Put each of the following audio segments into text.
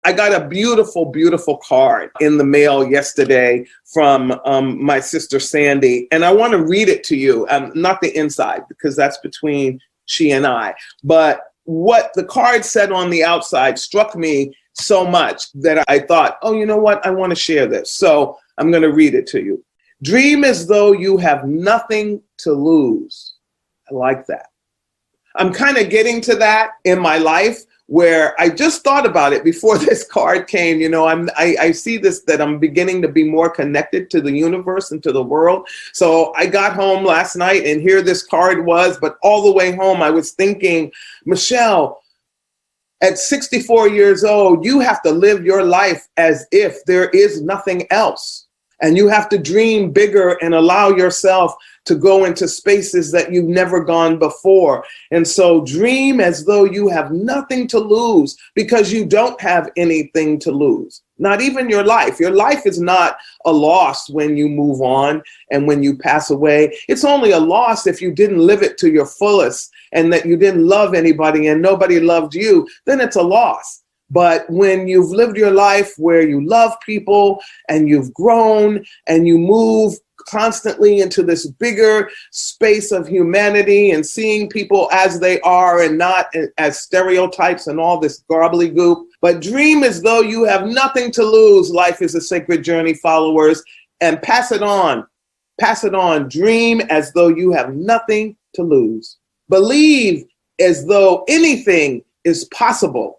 I got a beautiful, beautiful card in the mail yesterday from my sister Sandy, and I want to read it to you. Not the inside, because that's between she and I, but what the card said on the outside struck me so much that I thought, oh, you know what? I want to share this. So I'm going to read it to you. Dream as though you have nothing to lose. I like that. I'm kind of getting to that in my life, where I just thought about it before this card came. You know, I see this, that I'm beginning to be more connected to the universe and to the world. So I got home last night and here this card was, but all the way home I was thinking, Micheal, at 64 years old, you have to live your life as if there is nothing else. And you have to dream bigger and allow yourself to go into spaces that you've never gone before. And so dream as though you have nothing to lose, because you don't have anything to lose, not even your life. Your life is not a loss when you move on and when you pass away. It's only a loss if you didn't live it to your fullest and that you didn't love anybody and nobody loved you, then it's a loss. But when you've lived your life where you love people and you've grown and you move constantly into this bigger space of humanity and seeing people as they are and not as stereotypes and all this gobbledygook, but dream as though you have nothing to lose. Life is a sacred journey, followers, and pass it on. Pass it on. Dream as though you have nothing to lose. Believe as though anything is possible.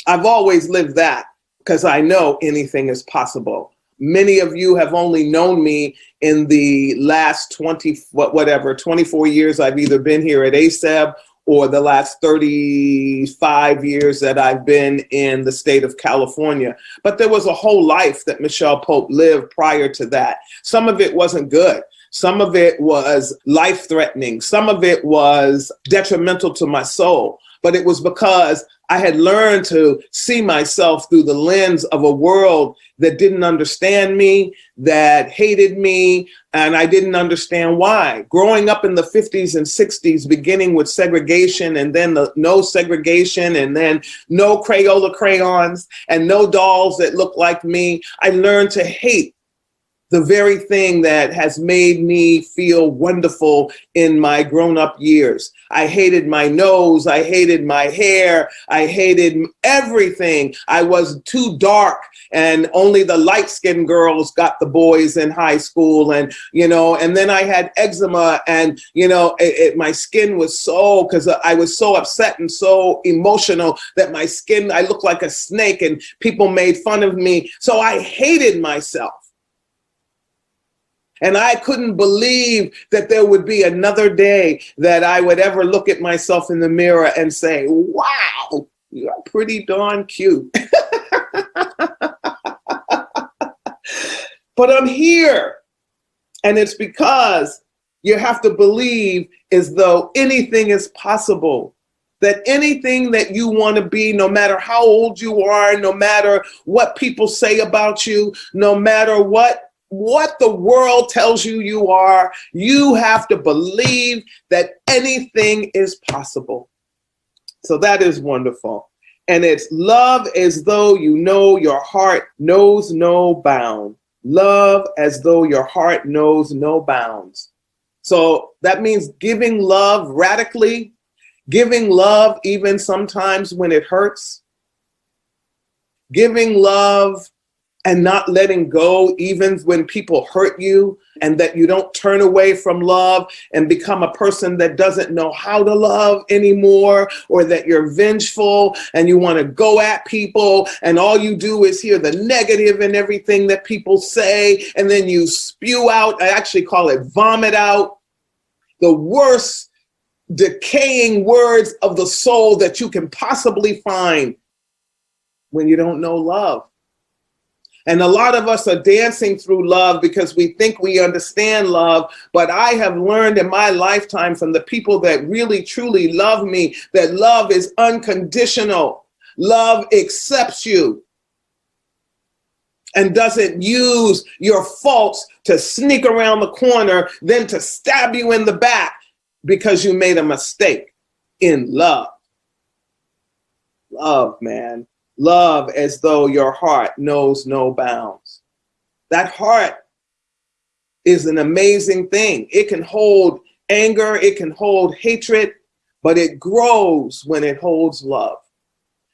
I've always lived that because I know anything is possible. Many of you have only known me in the last 24 years I've either been here at ASEB or the last 35 years that I've been in the state of California. But there was a whole life that Micheal Pope lived prior to that. Some of it wasn't good. Some of it was life-threatening. Some of it was detrimental to my soul. But it was because I had learned to see myself through the lens of a world that didn't understand me, that hated me, and I didn't understand why. Growing up in the 50s and 60s, beginning with segregation and then no segregation and then no Crayola crayons and no dolls that look like me, I learned to hate the very thing that has made me feel wonderful in my grown-up years. I hated my nose, I hated my hair, I hated everything. I was too dark, and only the light-skinned girls got the boys in high school, and and then I had eczema, and my skin was so, because I was so upset and so emotional that my skin, I looked like a snake, and people made fun of me. So I hated myself. And I couldn't believe that there would be another day that I would ever look at myself in the mirror and say, wow, you're pretty darn cute. But I'm here. And it's because you have to believe as though anything is possible. That anything that you want to be, no matter how old you are, no matter what people say about you, no matter what the world tells you you are, you have to believe that anything is possible. So that is wonderful. And it's love as though you know your heart knows no bound. Love as though your heart knows no bounds. So that means giving love radically, giving love even sometimes when it hurts, giving love and not letting go even when people hurt you, and that you don't turn away from love and become a person that doesn't know how to love anymore, or that you're vengeful and you want to go at people and all you do is hear the negative in everything that people say, and then you spew out, I actually call it vomit out, the worst decaying words of the soul that you can possibly find when you don't know love. And a lot of us are dancing through love because we think we understand love. But I have learned in my lifetime from the people that really, truly love me, that love is unconditional. Love accepts you and doesn't use your faults to sneak around the corner, then to stab you in the back because you made a mistake in love. Love, man. Love as though your heart knows no bounds. That heart is an amazing thing. It can hold anger, it can hold hatred, but it grows when it holds love.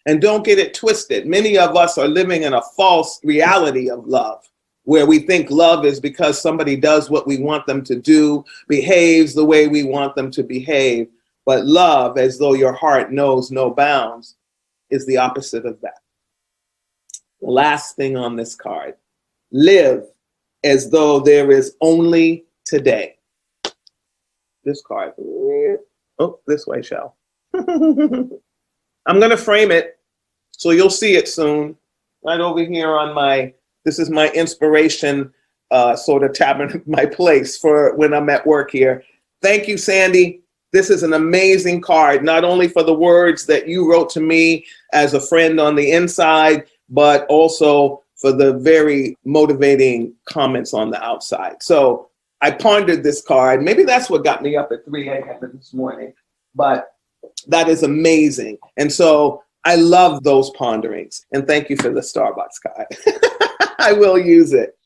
And don't get it twisted. Many of us are living in a false reality of love, where we think love is because somebody does what we want them to do, behaves the way we want them to behave. But love, as though your heart knows no bounds, is the opposite of that. The last thing on this card, live as though there is only today. This card, oh, this way, Shell. I'm gonna frame it so you'll see it soon. Right over here on this is my inspiration sort of tab, my place for when I'm at work here. Thank you, Sandy. This is an amazing card, not only for the words that you wrote to me as a friend on the inside, but also for the very motivating comments on the outside. So I pondered this card. Maybe that's what got me up at 3 a.m. this morning, but that is amazing. And so I love those ponderings. And thank you for the Starbucks card. I will use it.